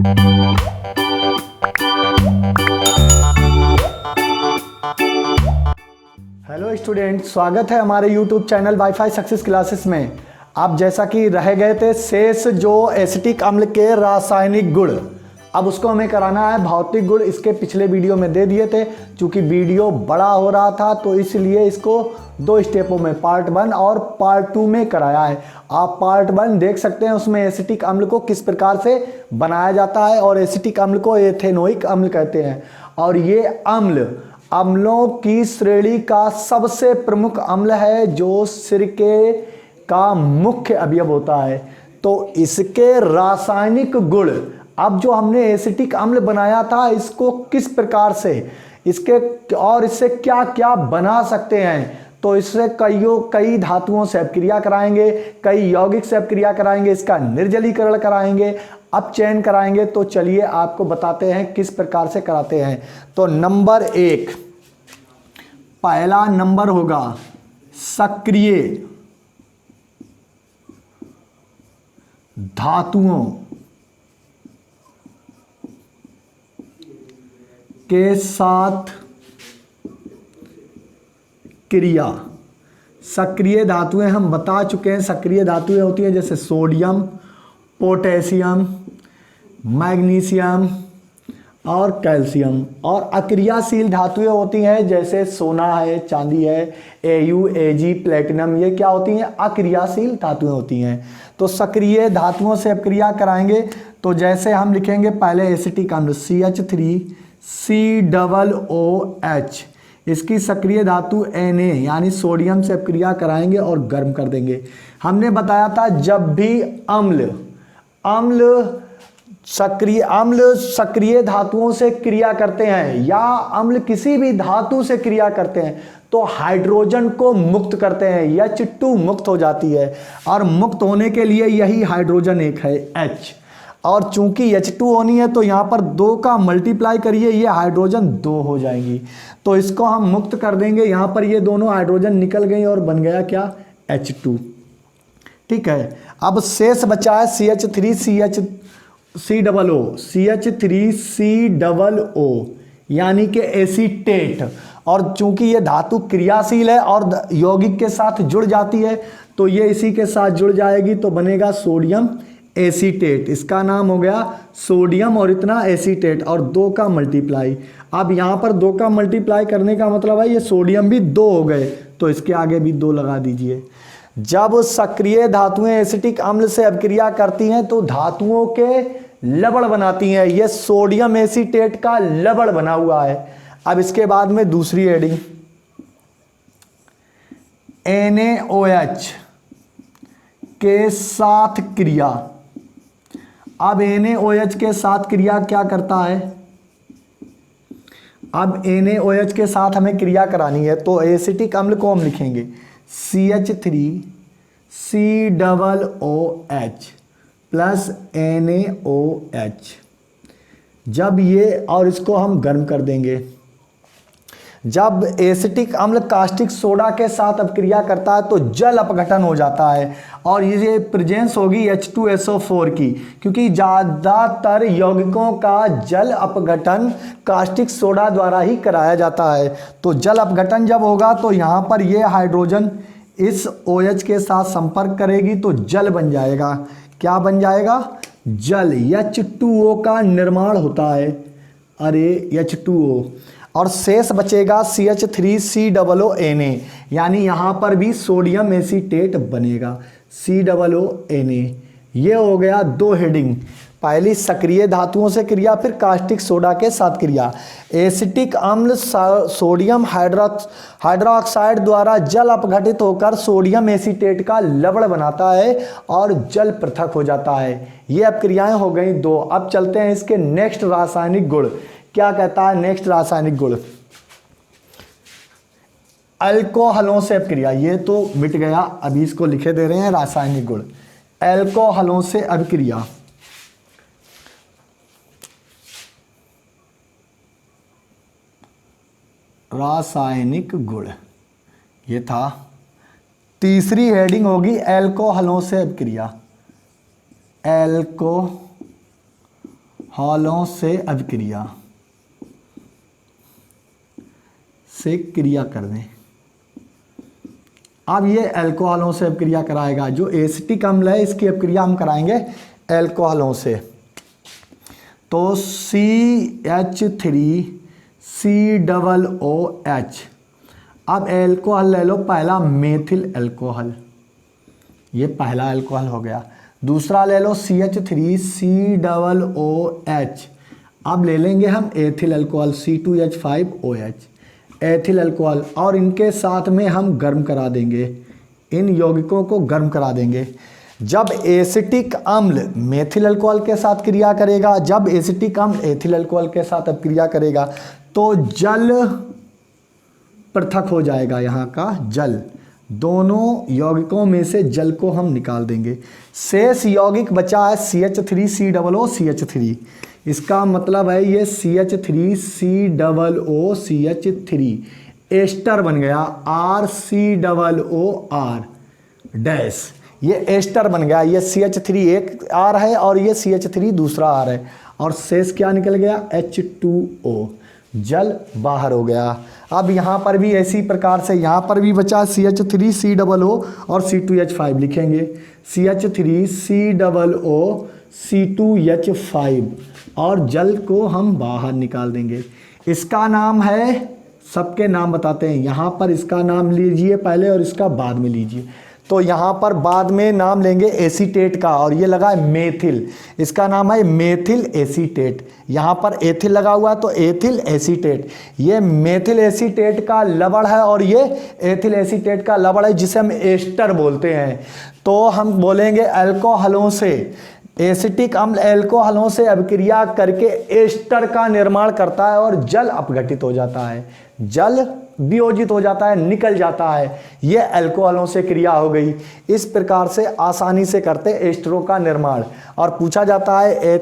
Hello student, स्वागत है हमारे YouTube channel wifi success classes में। आप जैसा कि रह गए थे शेष जो एसिटिक अम्ल के रासायनिक गुण, अब उसको हमें कराना है भौतिक गुण। इसके पिछले वीडियो में दे दिए थे, क्योंकि वीडियो बड़ा हो रहा था तो इसलिए इसको दो स्टेपों में पार्ट 1 और पार्ट 2 में कराया है। आप पार्ट 1 देख सकते हैं, उसमें एसिटिक अम्ल को किस प्रकार से बनाया जाता है और एसिटिक अम्ल को एथेनोइक अम्ल कहते हैं। और ये अम्ल अम्लों की श्रेणी का सबसे प्रमुख अम्ल है जो सिरके का मुख्य अवयव होता है। तो इसके रासायनिक गुण, अब जो हमने एसिटिक अम्ल बनाया था इसको किस प्रकार से, इसके और इससे क्या क्या बना सकते हैं, तो इससे कई धातुओं से अपक्रिया कराएंगे, कई यौगिक से अपक्रिया कराएंगे, इसका निर्जलीकरण कराएंगे, अपचयन कराएंगे। तो चलिए आपको बताते हैं किस प्रकार से कराते हैं। तो नंबर 1, पहला नंबर होगा सक्रिय धातुओं के साथ क्रिया। सक्रिय धातुएं हम बता चुके हैं, सक्रिय धातुएं होती हैं जैसे सोडियम, पोटेशियम, मैग्नीशियम और कैल्शियम। और अक्रियाशील धातुएं होती हैं जैसे सोना है, चांदी है, Au, Ag, प्लेटिनम। ये क्या होती हैं? अक्रियाशील धातुएं होती हैं। तो सक्रिय धातुओं से अपक्रिया कराएंगे तो जैसे हम लिखेंगे पहले एसिटिक अम्ल CH3COOH, इसकी सक्रिय धातु Na यानी सोडियम से अपक्रिया कराएंगे और गर्म कर देंगे। हमने बताया था जब भी अम्ल सक्रिय धातुओं से क्रिया करते हैं या अम्ल किसी भी धातु से क्रिया करते हैं तो हाइड्रोजन को मुक्त करते हैं, H2 मुक्त हो जाती है। और मुक्त होने के लिए यही हाइड्रोजन एक है H, और चूंकि H2 होनी है तो यहाँ पर 2 का मल्टीप्लाई करिए, ये हाइड्रोजन 2 हो जाएंगी। तो इसको हम मुक्त कर देंगे, यहाँ पर ये दोनों हाइड्रोजन निकल गई और बन गया क्या? H2। ठीक है, अब शेष बचा है CH3COO यानी कि एसीटेट। और चूंकि ये धातु क्रियाशील है और यौगिक के साथ जुड़ जाती है तो ये इसी के साथ जुड़ जाएगी तो बनेगा सोडियम एसीटेट। इसका नाम हो गया सोडियम और इतना एसीटेट और 2 का मल्टीप्लाई। अब यहाँ पर 2 का मल्टीप्लाई करने का मतलब है ये सोडियम भी 2 हो गए तो इसके आगे भी 2 लगा दीजिए। जब सक्रिय धातुएं एसिटिक अम्ल से अपक्रिया करती हैं तो धातुओं के लवण बनाती हैं। ये सोडियम एसीटेट का लवण बना हुआ है। अब इसके बाद में दूसरी हेडिंग NaOH के साथ क्रिया। अब NaOH के साथ क्रिया क्या करता है? अब NaOH के साथ हमें क्रिया करानी है तो एसिटिक अम्ल को हम लिखेंगे CH3COOH प्लस NaOH। जब ये और इसको हम गर्म कर देंगे। जब एसिटिक अम्ल कास्टिक सोडा के साथ अपक्रिया करता है तो जल अपघटन हो जाता है और ये प्रेजेंस होगी H2SO4 की, क्योंकि ज़्यादातर यौगिकों का जल अपघटन कास्टिक सोडा द्वारा ही कराया जाता है। तो जल अपघटन जब होगा तो यहाँ पर ये हाइड्रोजन इस OH के साथ संपर्क करेगी तो जल बन जाएगा। क्या बन जाएगा? जल। H2O का निर्माण होता है, अरे H2O। और शेष बचेगा CH3COONA यानी यहाँ पर भी सोडियम एसीटेट बनेगा COONA। ये हो गया 2 हेडिंग, पहली सक्रिय धातुओं से क्रिया, फिर कास्टिक सोडा के साथ क्रिया। एसिटिक अम्ल सोडियम हाइड्रोक्साइड द्वारा जल अपघटित होकर सोडियम एसीटेट का लवण बनाता है और जल पृथक हो जाता है। ये अब क्रियाएं हो गई 2। अब चलते हैं इसके नेक्स्ट रासायनिक गुण। क्या कहता है नेक्स्ट रासायनिक गुण? अल्कोहलों से अपक्रिया। ये तो मिट गया, अभी इसको लिखे दे रहे हैं रासायनिक गुण। अल्कोहलों से अपक्रिया। रासायनिक गुण ये था। तीसरी हेडिंग होगी अल्कोहलों से अपक्रिया। हॉलों से अभिक्रिया से क्रिया कर दें। अब ये अल्कोहलों से अभिक्रिया कराएगा। जो एसिटिक अम्ल है इसकी अभिक्रिया हम कराएंगे अल्कोहलों से। तो CH3COOH। अब अल्कोहल ले लो, पहला मेथिल अल्कोहल, ये पहला अल्कोहल हो गया। दूसरा ले लो CH3COOH। अब ले लेंगे हम ethyl alcohol C2H5OH, ethyl alcohol, और इनके साथ में हम गर्म करा देंगे, इन यौगिकों को गर्म करा देंगे। जब एसिटिक अम्ल मेथिल अल्कोहल के साथ क्रिया करेगा, जब एसिटिक अम्ल एथिल अल्कोहल के साथ क्रिया करेगा तो जल पृथक हो जाएगा। यहाँ का जल, दोनों यौगिकों में से जल को हम निकाल देंगे। शेष यौगिक बचा है CH3COOCH3। इसका मतलब है ये CH3COOCH3 एस्टर बन गया, RCOOR डैश, ये एस्टर बन गया। ये CH3 एक R है और ये CH3 दूसरा R है, और शेष क्या निकल गया H2O, जल बाहर हो गया। अब यहाँ पर भी इसी प्रकार से यहाँ पर भी बचा CH3COO और C2H5 लिखेंगे, CH3COO C2H5, और जल को हम बाहर निकाल देंगे। इसका नाम है, सबके नाम बताते हैं। यहाँ पर इसका नाम लीजिए पहले और इसका बाद में लीजिए। तो यहाँ पर बाद में नाम लेंगे एसीटेट का, और ये लगा है मेथिल, इसका नाम है मेथिल एसीटेट। यहाँ पर एथिल लगा हुआ है तो एथिल एसीटेट, ये मेथिल एसीटेट का लवण है और ये एथिल एसीटेट का लवण है, जिसे हम एस्टर बोलते हैं। तो हम बोलेंगे अल्कोहलों से, एसिटिक अम्ल अल्कोहलों से अभिक्रिया करके एस्टर का निर्माण करता है और जल अपघटित हो जाता है, जल वियोजित हो जाता है, निकल जाता है। ये अल्कोहलों से क्रिया हो गई। इस प्रकार से आसानी से करते एस्टरों का निर्माण। और पूछा जाता है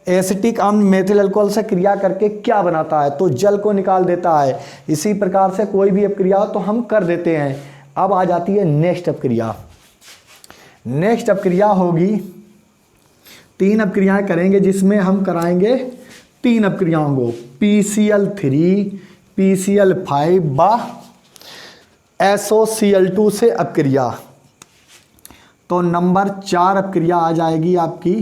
एसिटिक अम्ल मेथिल अल्कोहल से क्रिया करके क्या बनाता है, तो जल को निकाल देता है। इसी प्रकार से कोई भी अपक्रिया हो तो हम कर देते हैं। अब आ जाती है नेक्स्ट अपक्रिया। नेक्स्ट अपक्रिया होगी, 3 अपक्रियाएं करेंगे, जिसमें हम कराएंगे 3 अपक्रियाओं को, PCl3 PCl5 व SOCl2 से अपक्रिया। तो नंबर 4 अपक्रिया आ जाएगी आपकी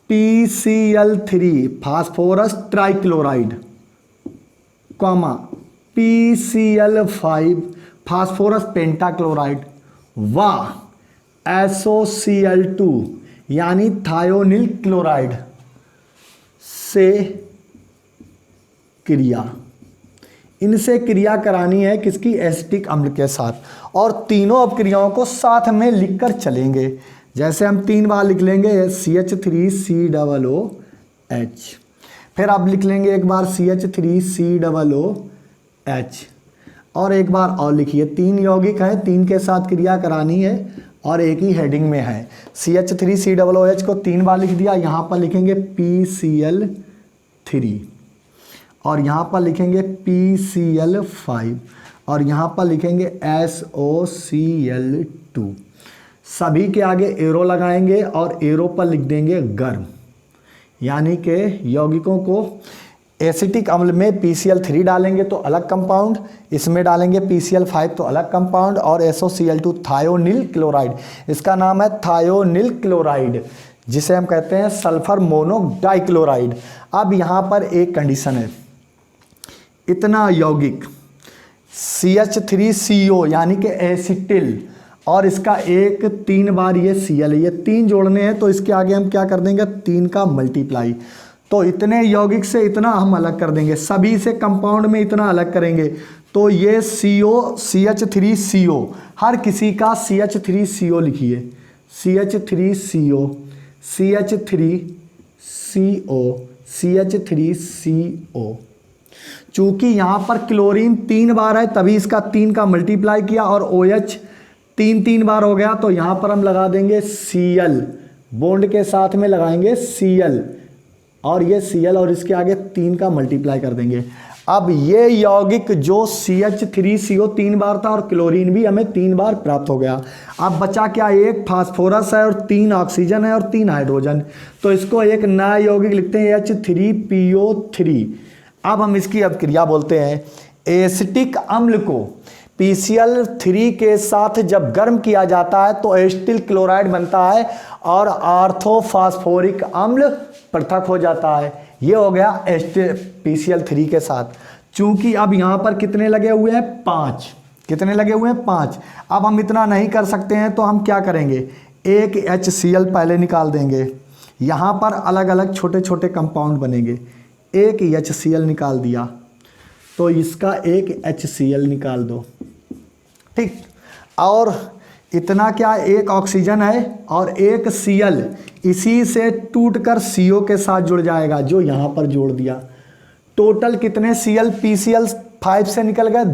PCl3 phosphorus trichloride, comma PCl5 phosphorus pentachloride व SOCl2 यानी थायोनिल क्लोराइड से क्रिया। इनसे क्रिया करानी है किसकी, एसिटिक अम्ल के साथ। और तीनों अपक्रियाओं को साथ में लिखकर चलेंगे। जैसे हम 3 बार लिख लेंगे CH3COOH, फिर आप लिख लेंगे एक बार CH3COOH, और एक बार और लिखिए। 3 यौगिक हैं, 3 के साथ क्रिया करानी है और एक ही हेडिंग में है। CH3COOH को 3 बार लिख दिया, यहाँ पर लिखेंगे PCl3, और यहाँ पर लिखेंगे PCl5, और यहाँ पर लिखेंगे SOCl2। सभी के आगे एरो लगाएंगे और एरो पर लिख देंगे गर्म, यानी कि यौगिकों को एसिटिक अम्ल में PCl3 डालेंगे तो अलग कंपाउंड, इसमें डालेंगे PCl5 तो अलग कंपाउंड, और SOCl2 थायोनिल क्लोराइड, इसका नाम है थायोनिल क्लोराइड, जिसे हम कहते हैं सल्फर मोनोडाइक्लोराइड। अब यहाँ पर एक कंडीशन है, इतना यौगिक CH3CO यानी कि एसिटिल, और इसका 3 बार ये Cl है, ये 3 जोड़ने हैं, तो इसके आगे हम क्या कर देंगे 3 का मल्टीप्लाई। तो इतने यौगिक से इतना हम अलग कर देंगे, सभी से कंपाउंड में इतना अलग करेंगे। तो ये CH3CO, हर किसी का CH3CO लिखिए, CH3CO CH3CO CH3CO। चूंकि यहाँ पर क्लोरीन 3 बार है तभी इसका 3 का मल्टीप्लाई किया, और OH 3 बार हो गया, तो यहाँ पर हम लगा देंगे Cl, बॉन्ड के साथ में लगाएंगे Cl, और ये Cl और इसके आगे 3 का मल्टीप्लाई कर देंगे। अब ये यौगिक जो CH3CO 3 बार था और क्लोरीन भी हमें 3 बार प्राप्त हो गया। अब बचा क्या, एक फास्फोरस है और 3 ऑक्सीजन है और 3 हाइड्रोजन, तो इसको एक नया यौगिक लिखते हैं H3PO3। अब हम इसकी अभिक्रिया बोलते हैं। एसिटिक अम्ल को PCl3 के साथ जब गर्म किया जाता है तो एसिटिल क्लोराइड बनता है और ऑर्थोफॉस्फोरिक अम्ल पृथक हो जाता है। ये हो गया PCl3 के साथ। चूंकि अब यहां पर कितने लगे हुए हैं, 5। कितने लगे हुए हैं, 5। अब हम इतना नहीं कर सकते हैं तो हम क्या करेंगे, एक HCl पहले निकाल देंगे। यहां पर अलग अलग छोटे छोटे कंपाउंड बनेंगे। एक HCl निकाल दिया तो इसका एक HCl निकाल दो, ठीक। और इतना क्या, एक ऑक्सीजन है और एक Cl इसी से टूटकर CO के साथ जुड़ जाएगा, जो यहां पर जोड़ दिया। टोटल कितने Cl PCl5 से निकल गए,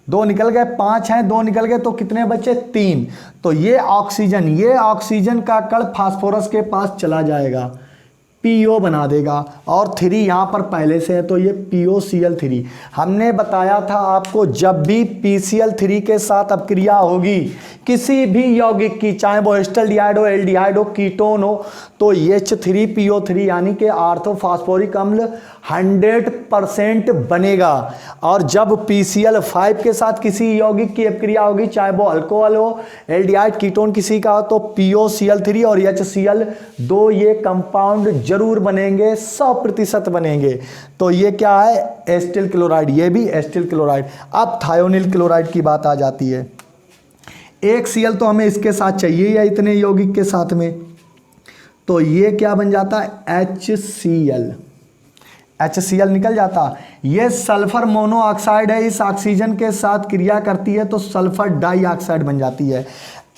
2 निकल गए, 5 हैं, 2 निकल गए, तो कितने बचे, 3। तो ये ऑक्सीजन का कण फास्फोरस के पास चला जाएगा, PO बना देगा, और 3 यहाँ पर पहले से है तो ये POCl3। हमने बताया था आपको, जब भी PCl3 के साथ अपक्रिया होगी किसी भी यौगिक की, चाहे वो एस्टल्डिहाइड हो, एल्डिहाइड हो, कीटोन हो, तो H3PO3 यानी कि ऑर्थोफॉस्फोरिक अम्ल 100% बनेगा। और जब PCl5 के साथ किसी यौगिक की अपक्रिया होगी, चाहे वो अल्कोहल हो, एल्डिहाइड, कीटोन किसी का हो, तो POCl3 और HCl 2 ये कंपाउंड जरूर बनेंगे, 100% बनेंगे। तो ये क्या है, एस्टिल क्लोराइड, ये भी एस्टिल क्लोराइड। अब थायोनिल क्लोराइड की बात आ जाती है। एक Cl तो हमें इसके साथ चाहिए या इतने यौगिक के साथ में, तो ये क्या बन जाता है, HCl निकल जाता। ये सल्फर मोनोऑक्साइड है, इस ऑक्सीजन के साथ क्रिया करती है तो सल्फर डाइऑक्साइड बन जाती है।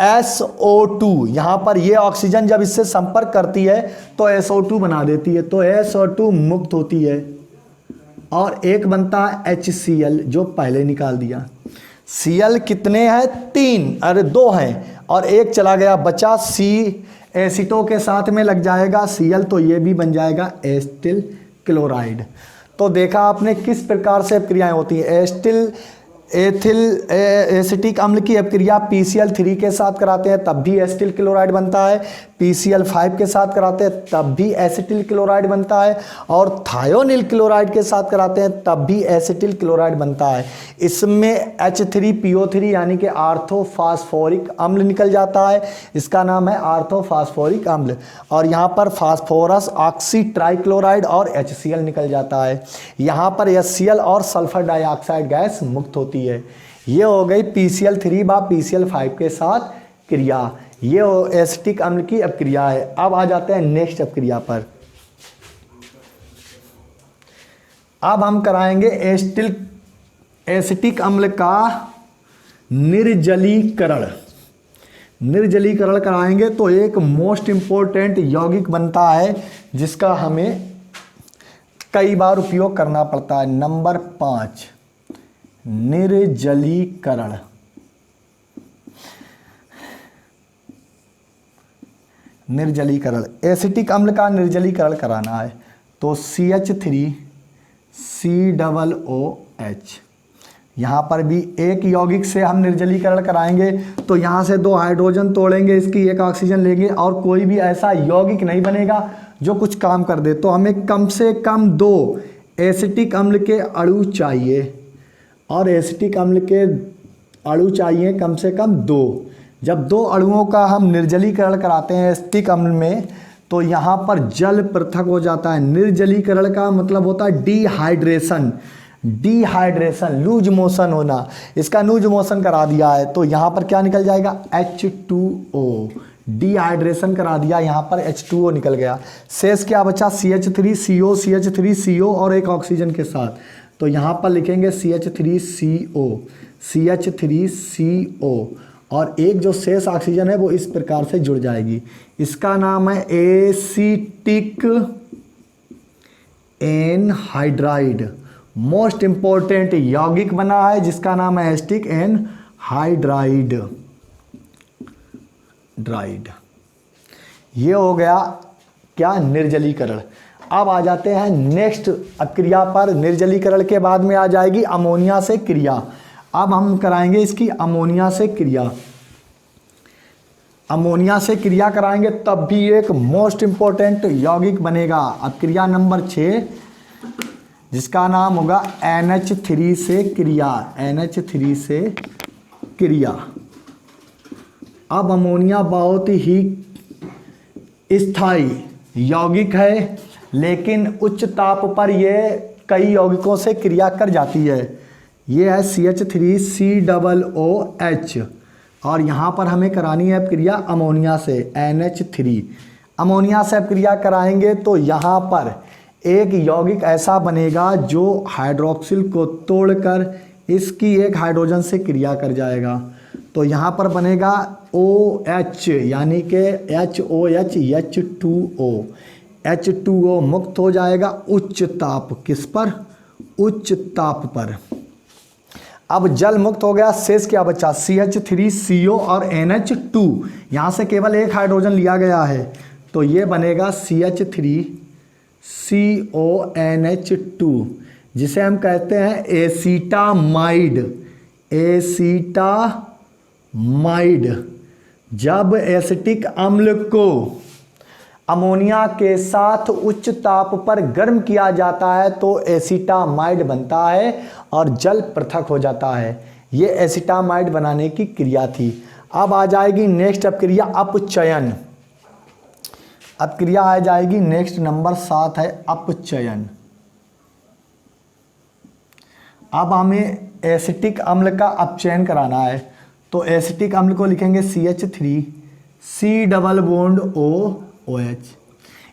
SO2, यहाँ पर ये ऑक्सीजन जब इससे संपर्क करती है तो SO2 बना देती है, तो SO2 मुक्त होती है और एक बनता है HCl जो पहले निकाल दिया। Cl कितने हैं, 3, अरे 2 हैं और एक चला गया, बचा C। एसिटो के साथ में लग जाएगा Cl, तो ये भी बन जाएगा एस्टिल क्लोराइड। तो देखा आपने किस प्रकार से अपक्रियाएं होती हैं। एसिटिक अम्ल की अपक्रिया PCl3 के साथ कराते हैं तब भी एसिटिल क्लोराइड बनता है, PCl5 के साथ कराते हैं तब भी एसिटिल क्लोराइड बनता है, और थायोनिल क्लोराइड के साथ कराते हैं तब भी एसिटिल क्लोराइड बनता है। इसमें H3PO3 यानी कि ऑर्थोफॉस्फोरिक अम्ल निकल जाता है, इसका नाम है ऑर्थोफॉस्फोरिक अम्ल। और यहाँ पर फास्फोरस ऑक्सी ट्राइक्लोराइड और HCl निकल जाता है। यहाँ पर HCl और सल्फर डाइऑक्साइड गैस मुक्त होती है। ये हो गई PCl3 व PCl5 के साथ क्रिया, ये एसिटिक अम्ल की अपक्रिया है। अब आ जाते हैं नेक्स्ट अपक्रिया पर। अब हम कराएंगे एसिटिक अम्ल का निर्जलीकरण। निर्जलीकरण कराएंगे तो एक मोस्ट इंपॉर्टेंट यौगिक बनता है जिसका हमें कई बार उपयोग करना पड़ता है। नंबर 5, निर्जलीकरण। निर्जलीकरण, एसिटिक अम्ल का निर्जलीकरण कराना है तो CH3COOH, यहाँ पर भी एक यौगिक से हम निर्जलीकरण कराएंगे तो यहाँ से 2 हाइड्रोजन तोड़ेंगे, इसकी एक ऑक्सीजन लेंगे और कोई भी ऐसा यौगिक नहीं बनेगा जो कुछ काम कर दे। तो हमें कम से कम 2 एसिटिक अम्ल के अणु चाहिए, और एसिटिक अम्ल के अणु चाहिए कम से कम 2। जब 2 अणुओं का हम निर्जलीकरण कराते हैं एसिटिक अम्ल में तो यहाँ पर जल पृथक हो जाता है। निर्जलीकरण का मतलब होता है डिहाइड्रेशन, लूज मोशन होना। इसका लूज मोशन करा दिया है तो यहाँ पर क्या निकल जाएगा, H2O। डिहाइड्रेशन करा दिया, यहाँ पर H2O निकल गया। शेष क्या बचा, CH3CO और एक ऑक्सीजन के साथ, तो यहाँ पर लिखेंगे CH3CO और एक जो शेष ऑक्सीजन है वो इस प्रकार से जुड़ जाएगी। इसका नाम है एसिटिक एनहाइड्राइड। मोस्ट इंपॉर्टेंट यौगिक बना है जिसका नाम है एसिटिक एनहाइड्राइड। ये हो गया क्या, निर्जलीकरण। अब आ जाते हैं नेक्स्ट क्रिया पर। निर्जलीकरण के बाद में आ जाएगी अमोनिया से क्रिया। अब हम कराएंगे इसकी अमोनिया से क्रिया। अमोनिया से क्रिया कराएंगे तब भी एक मोस्ट इंपॉर्टेंट यौगिक बनेगा। अब क्रिया नंबर 6 जिसका नाम होगा NH3 से क्रिया। NH3 से क्रिया। अब अमोनिया बहुत ही स्थायी यौगिक है, लेकिन उच्च ताप पर यह कई यौगिकों से क्रिया कर जाती है। ये है CH3COOH और यहाँ पर हमें करानी है क्रिया अमोनिया से NH3। अमोनिया से क्रिया कराएंगे तो यहाँ पर एक यौगिक ऐसा बनेगा जो हाइड्रोक्सिल को तोड़कर इसकी एक हाइड्रोजन से क्रिया कर जाएगा। तो यहाँ पर बनेगा OH यानी कि HOH H2O। H2O मुक्त हो जाएगा उच्च ताप किस पर? उच्च ताप पर। अब जल मुक्त हो गया, शेष क्या बचा? CH3CO और NH2। यहाँ से केवल एक हाइड्रोजन लिया गया है तो ये बनेगा CH3CONH2 जिसे हम कहते हैं एसीटामाइड। एसीटामाइड। जब एसिटिक अम्ल को अमोनिया के साथ उच्च ताप पर गर्म किया जाता है तो एसीटामाइड बनता है और जल पृथक हो जाता है। ये एसीटामाइड बनाने की क्रिया थी। अब आ जाएगी नेक्स्ट क्रिया अपचयन। अब क्रिया आ जाएगी नेक्स्ट नंबर 7 है अपचयन। अब हमें एसिटिक अम्ल का अपचयन कराना है तो एसिटिक अम्ल को लिखेंगे CH3COOH।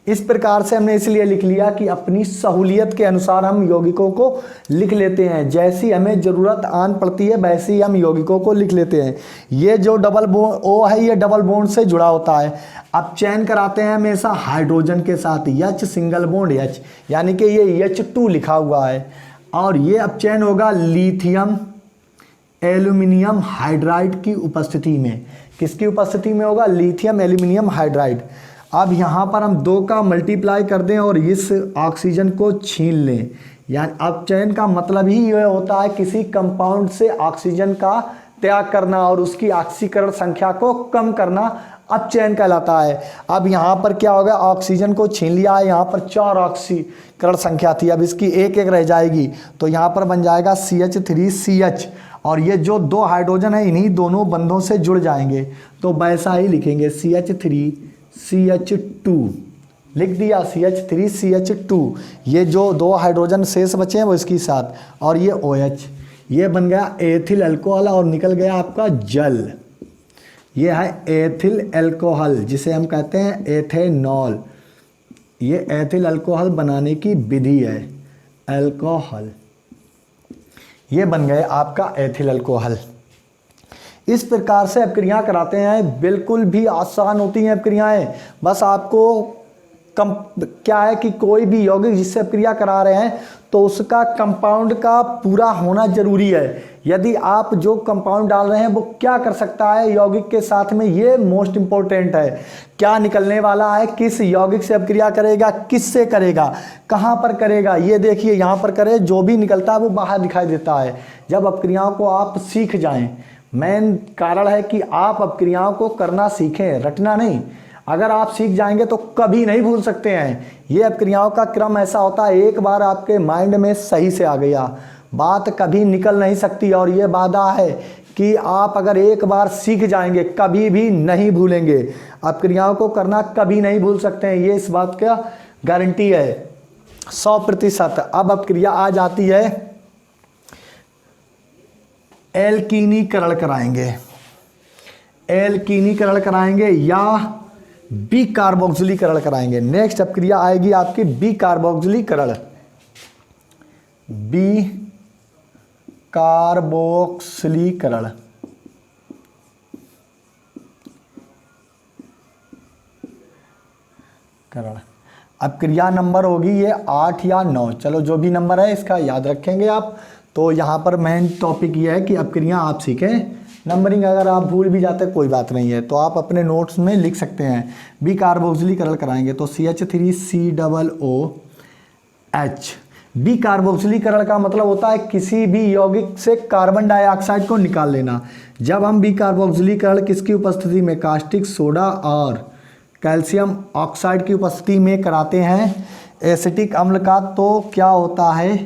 इस प्रकार से हमने इसलिए लिख लिया कि अपनी सहूलियत के अनुसार हम यौगिकों को लिख लेते हैं। जैसी हमें ज़रूरत आन पड़ती है वैसे ही हम यौगिकों को लिख लेते हैं। ये जो डबल बॉन्ड O है ये डबल बॉन्ड से जुड़ा होता है। अपचयन कराते हैं हमेशा हाइड्रोजन के साथ H सिंगल बॉन्ड H यानी कि ये H2 लिखा हुआ है और ये अपचयन होगा लिथियम एल्यूमिनियम हाइड्राइड की उपस्थिति में। किसकी उपस्थिति में होगा? Lithium aluminium hydride. अब यहाँ पर हम 2 का मल्टीप्लाई कर दें और इस ऑक्सीजन को छीन लें। यानी अपचयन का मतलब ही यह होता है किसी कंपाउंड से ऑक्सीजन का त्याग करना और उसकी ऑक्सीकरण संख्या को कम करना अपचयन कहलाता है। अब यहाँ पर क्या होगा? ऑक्सीजन को छीन लिया है, यहाँ पर 4 ऑक्सीकरण संख्या थी, अब इसकी एक एक रह जाएगी तो यहाँ पर बन जाएगा CH3CH और ये जो 2 हाइड्रोजन है इन्हीं दोनों बंधों से जुड़ जाएंगे तो वैसा ही लिखेंगे CH3CH2 लिख दिया CH3CH2। ये जो 2 हाइड्रोजन शेष बचे हैं वो इसके साथ और ये OH, ये बन गया एथिल अल्कोहल और निकल गया आपका जल। ये है एथिल अल्कोहल जिसे हम कहते हैं एथेनॉल। ये एथिल अल्कोहल बनाने की विधि है अल्कोहल। ये बन गए आपका एथिल अल्कोहल। इस प्रकार से अपक्रियाएं कराते हैं, बिल्कुल भी आसान होती हैं अपक्रियाएं। बस आपको क्या है कि कोई भी यौगिक जिससे अपक्रिया करा रहे हैं तो उसका कंपाउंड का पूरा होना जरूरी है। यदि आप जो कंपाउंड डाल रहे हैं वो क्या कर सकता है यौगिक के साथ में, ये मोस्ट इंपॉर्टेंट है। क्या निकलने वाला है, किस यौगिक से अपक्रिया करेगा, किससे करेगा, कहाँ पर करेगा, ये देखिए यहाँ पर करे, जो भी निकलता है वो बाहर दिखाई देता है। जब अपक्रियाओं को आप सीख जाएं, मेन कारण है कि आप अपक्रियाओं को करना सीखें, रटना नहीं। अगर आप सीख जाएंगे तो कभी नहीं भूल सकते हैं। ये अपक्रियाओं का क्रम ऐसा होता है, एक बार आपके माइंड में सही से आ गया बात कभी निकल नहीं सकती और ये वादा है कि आप अगर एक बार सीख जाएंगे कभी भी नहीं भूलेंगे। अपक्रियाओं को करना कभी नहीं भूल सकते हैं, ये इस बात का गारंटी है 100%। अब अपक्रिया आ जाती है एल्कीनीकरण कराएंगे, एल्कीनीकरण कराएंगे या बी कार्बोक्सिलीकरण कराएंगे। नेक्स्ट अपक्रिया आएगी आपकी बी कार्बोक्सिलीकरण। बी कार्बोक्सिलीकरण अपक्रिया नंबर होगी ये 8 या 9, चलो जो भी नंबर है इसका याद रखेंगे आप। तो यहाँ पर मेन टॉपिक ये है कि अपक्रिया आप सीखें नंबरिंग अगर आप भूल भी जाते हैं कोई बात नहीं है, तो आप अपने नोट्स में लिख सकते हैं। बी कार्बोक्सिलीकरण कराएंगे तो CH3COOH। बी कार्बोक्सिलीकरण का मतलब होता है किसी भी यौगिक से कार्बन डाइऑक्साइड को निकाल लेना। जब हम बी कार्बोक्सिलीकरण किसकी उपस्थिति में, कास्टिक सोडा और कैल्शियम ऑक्साइड की उपस्थिति में कराते हैं एसिटिक अम्ल का, तो क्या होता है,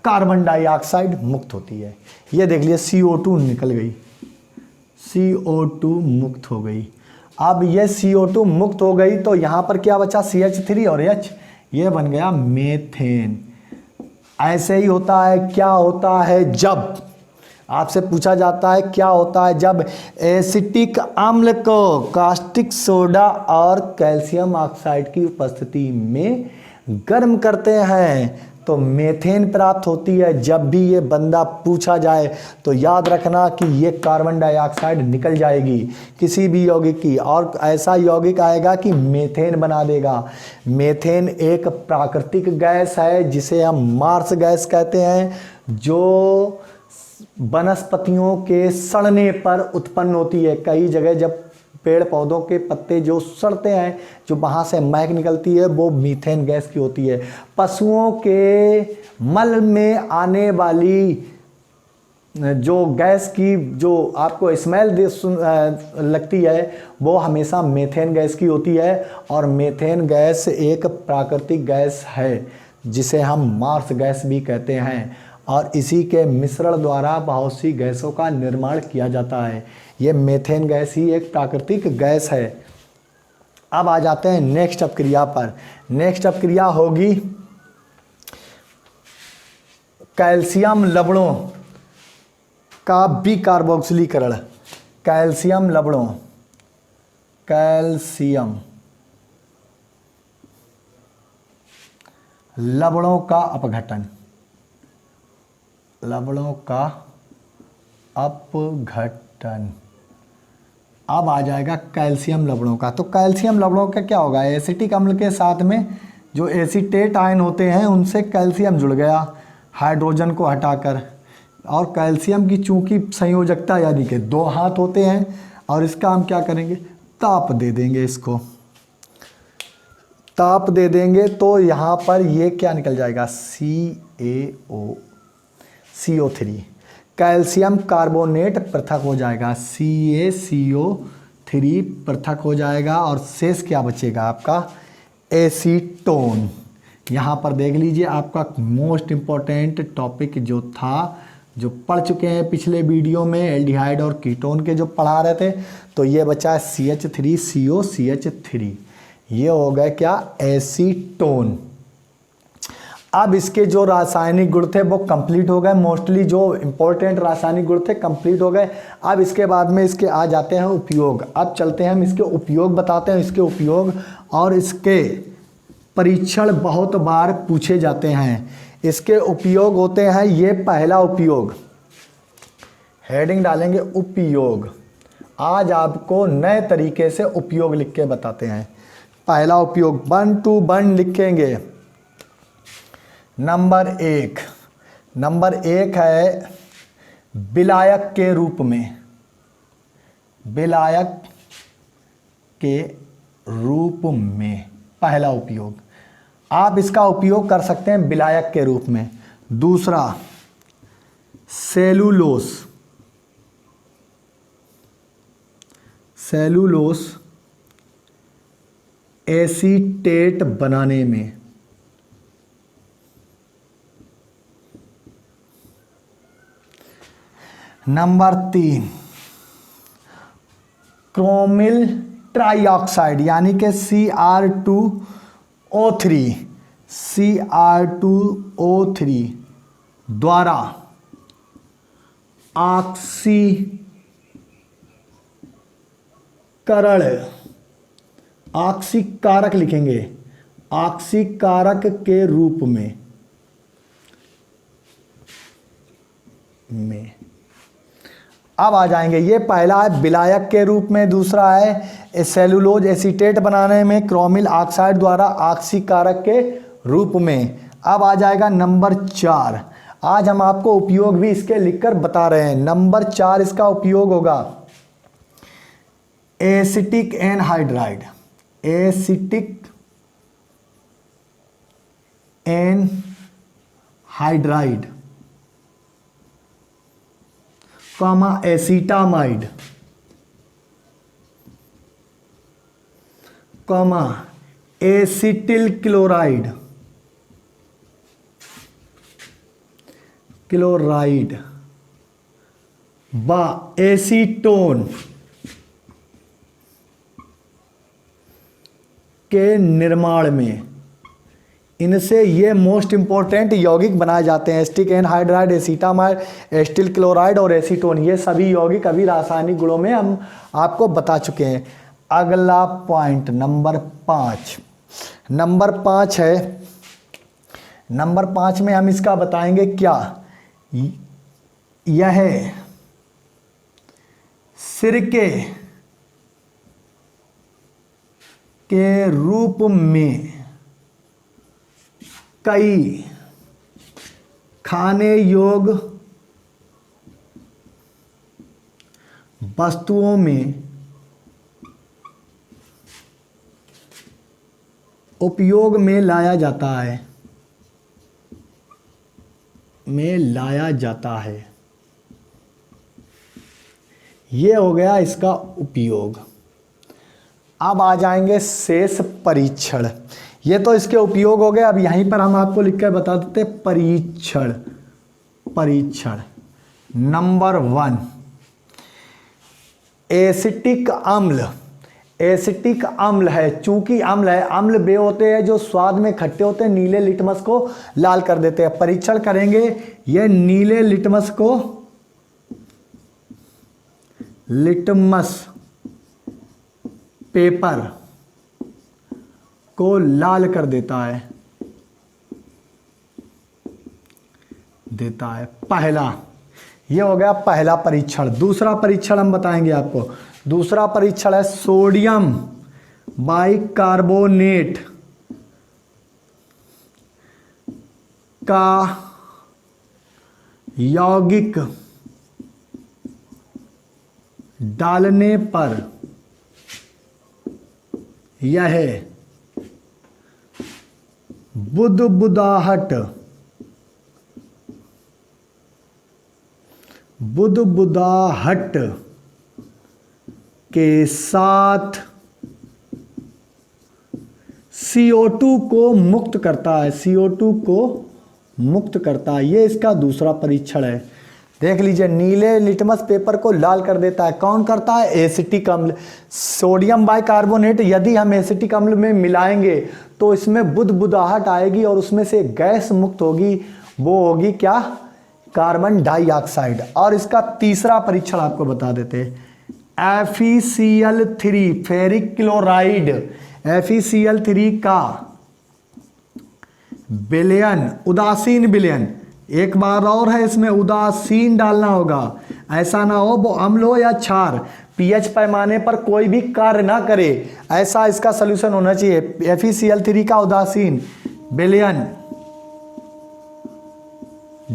कार्बन डाइऑक्साइड मुक्त होती है। ये देख लिया CO2 निकल गई, CO2 मुक्त हो गई। अब ये CO2 मुक्त हो गई तो यहाँ पर क्या बचा, CH3 और H, ये बन गया मीथेन। ऐसे ही होता है, क्या होता है जब आपसे पूछा जाता है क्या होता है जब एसिटिक अम्ल को कास्टिक सोडा और कैल्शियम ऑक्साइड की उपस्थिति में गर्म करते हैं तो मीथेन प्राप्त होती है। जब भी ये बंदा पूछा जाए तो याद रखना कि ये कार्बन डाइऑक्साइड निकल जाएगी किसी भी यौगिक की, और ऐसा यौगिक आएगा कि मीथेन बना देगा। मीथेन एक प्राकृतिक गैस है जिसे हम मार्स गैस कहते हैं, जो वनस्पतियों के सड़ने पर उत्पन्न होती है। कई जगह जब पेड़ पौधों के पत्ते जो सड़ते हैं, जो वहाँ से महक निकलती है, वो मीथेन गैस की होती है। पशुओं के मल में आने वाली जो गैस की जो आपको स्मेल लगती है, वो हमेशा मीथेन गैस की होती है। और मीथेन गैस एक प्राकृतिक गैस है जिसे हम मार्स गैस भी कहते हैं, और इसी के मिश्रण द्वारा बहुत सी गैसों का निर्माण किया जाता है। ये मीथेन गैस ही एक प्राकृतिक गैस है। अब आ जाते हैं नेक्स्ट अपक्रिया पर। नेक्स्ट अपक्रिया होगी कैल्शियम लवणों का बिकार्बोक्सिलीकरण। कैल्शियम लवणों, कैल्शियम लवणों का अपघटन, लवणों का अपघटन। अब आ जाएगा कैल्शियम लवणों का। तो कैल्शियम लवणों का क्या होगा, एसिटिक अम्ल के साथ में जो एसीटेट आयन होते हैं उनसे कैल्शियम जुड़ गया हाइड्रोजन को हटाकर, और कैल्शियम की चूंकि संयोजकता यानी कि 2 हाथ होते हैं, और इसका हम क्या करेंगे, ताप दे देंगे, इसको ताप दे देंगे तो यहाँ पर ये क्या निकल जाएगा, CO3। कैल्शियम कार्बोनेट पृथक हो जाएगा, CaCO3 पृथक हो जाएगा, और शेष क्या बचेगा आपका, एसीटोन। यहाँ पर देख लीजिए आपका मोस्ट इम्पॉर्टेंट टॉपिक जो था, जो पढ़ चुके हैं पिछले वीडियो में एल्डिहाइड और कीटोन के जो पढ़ा रहे थे, तो ये बचा है CH3COCH3, ये हो गए क्या, एसीटोन। अब इसके जो रासायनिक गुण थे वो कंप्लीट हो गए, मोस्टली जो इम्पोर्टेंट रासायनिक गुण थे कंप्लीट हो गए। अब इसके बाद में इसके आ जाते हैं उपयोग। अब चलते हैं हम इसके उपयोग बताते हैं, इसके उपयोग और इसके परीक्षण बहुत बार पूछे जाते हैं। इसके उपयोग होते हैं, ये पहला उपयोग, हेडिंग डालेंगे उपयोग। आज आपको नए तरीके से उपयोग लिख के बताते हैं। पहला उपयोग 1 to 1 लिखेंगे। नंबर 1 है विलायक के रूप में, विलायक के रूप में पहला उपयोग। आप इसका उपयोग कर सकते हैं विलायक के रूप में। दूसरा सेलुलोस, सेलुलोस एसीटेट बनाने में। नंबर 3 क्रोमिल ट्राइऑक्साइड यानी कि CR2O3 द्वारा ऑक्सीकरण, ऑक्सीकारक लिखेंगे, ऑक्सीकारक के रूप में अब आ जाएंगे। ये पहला है विलायक के रूप में, दूसरा है सेलुलोज एसीटेट बनाने में क्रोमिल ऑक्साइड द्वारा ऑक्सीकारक के रूप में। अब आ जाएगा नंबर 4, आज हम आपको उपयोग भी इसके लिखकर बता रहे हैं। नंबर 4 इसका उपयोग होगा acetic anhydride, acetic anhydride comma acetamide comma acetyl chloride व एसीटोन के निर्माण में, इनसे ये मोस्ट इंपॉर्टेंट यौगिक बनाए जाते हैं। एसिटिक एनहाइड्राइड, एसीटामाइड, एसिटिल क्लोराइड और एसीटोन, ये सभी यौगिक अभी रासायनिक गुणों में हम आपको बता चुके हैं। अगला पॉइंट नंबर 5, नंबर 5 है, नंबर 5 में हम इसका बताएंगे क्या, यह सिरके के रूप में कई खाने योग्य वस्तुओं में उपयोग में लाया जाता है, ये हो गया इसका उपयोग। अब आ जाएंगे शेष परीक्षण। ये तो इसके उपयोग हो गए। अब यहीं पर हम आपको लिख कर बता देते परीक्षण। नंबर 1, एसिटिक अम्ल। एसिटिक अम्ल है, चूंकि अम्ल है, अम्ल वे होते हैं जो स्वाद में खट्टे होते हैं, नीले लिटमस को लाल कर देते हैं। परीक्षण करेंगे, ये नीले लिटमस पेपर को लाल कर देता है पहला, ये हो गया पहला परीक्षण। दूसरा परीक्षण हम बताएंगे आपको। दूसरा परीक्षण है सोडियम बाइकार्बोनेट का यौगिक डालने पर यह बुदबुदाहट के साथ CO2 को मुक्त करता है, CO2 को मुक्त करता है। ये इसका दूसरा परीक्षण है। देख लीजिए, नीले लिटमस पेपर को लाल कर देता है। कौन करता है? एसिटिक अम्ल। सोडियम बाइकार्बोनेट यदि हम एसिटिक अम्ल में मिलाएंगे तो इसमें बुदबुदाहट आएगी और उसमें से गैस मुक्त होगी, वो होगी क्या? Carbon dioxide. और इसका तीसरा परीक्षण आपको बता देते हैं, FeCl3 फेरिक क्लोराइड, FeCl3 का विलयन, उदासीन विलयन, एक बार और है इसमें उदासीन डालना होगा, ऐसा ना हो वो अम्ल हो या क्षार, पीएच पैमाने पर कोई भी कार्य ना करे, ऐसा इसका सलूशन होना चाहिए। FeCl3 का उदासीन विलयन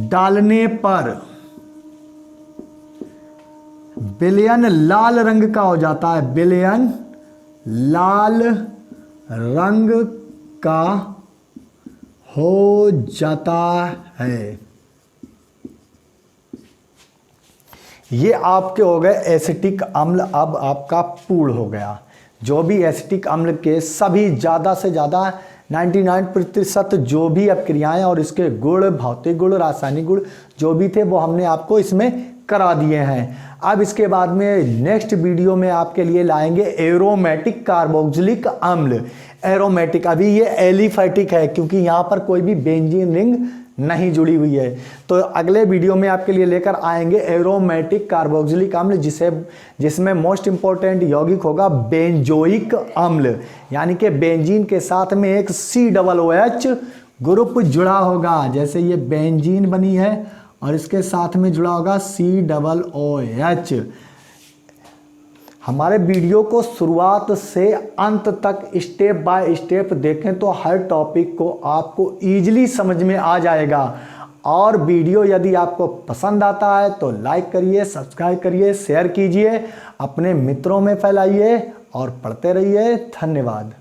डालने पर विलयन लाल रंग का हो जाता है, विलयन लाल रंग का हो जाता है। ये आपके हो गए एसिटिक अम्ल। अब आपका पूर्ण हो गया। जो भी एसिटिक अम्ल के सभी ज़्यादा से ज़्यादा 99% जो भी अपक्रियाएं और इसके गुण, भौतिक गुण, रासायनिक गुण जो भी थे वो हमने आपको इसमें करा दिए हैं। अब इसके बाद में नेक्स्ट वीडियो में आपके लिए लाएंगे एरोमेटिक कार्बोक्सिलिक अम्ल। एरोमेटिक, अभी ये एलिफैटिक है क्योंकि यहाँ पर कोई भी बेंजीन रिंग नहीं जुड़ी हुई है। तो अगले वीडियो में आपके लिए लेकर आएंगे एरोमेटिक कार्बोक्सिलिक अम्ल, जिसमें मोस्ट इंपॉर्टेंट यौगिक होगा बेंजोइक अम्ल, यानी कि बेंजीन के साथ में एक COOH ग्रुप जुड़ा होगा। जैसे ये बेंजीन बनी है और इसके साथ में जुड़ा होगा COOH। हमारे वीडियो को शुरुआत से अंत तक स्टेप बाय स्टेप देखें तो हर टॉपिक को आपको ईजिली समझ में आ जाएगा। और वीडियो यदि आपको पसंद आता है तो लाइक करिए, सब्सक्राइब करिए, शेयर कीजिए, अपने मित्रों में फैलाइए और पढ़ते रहिए। धन्यवाद।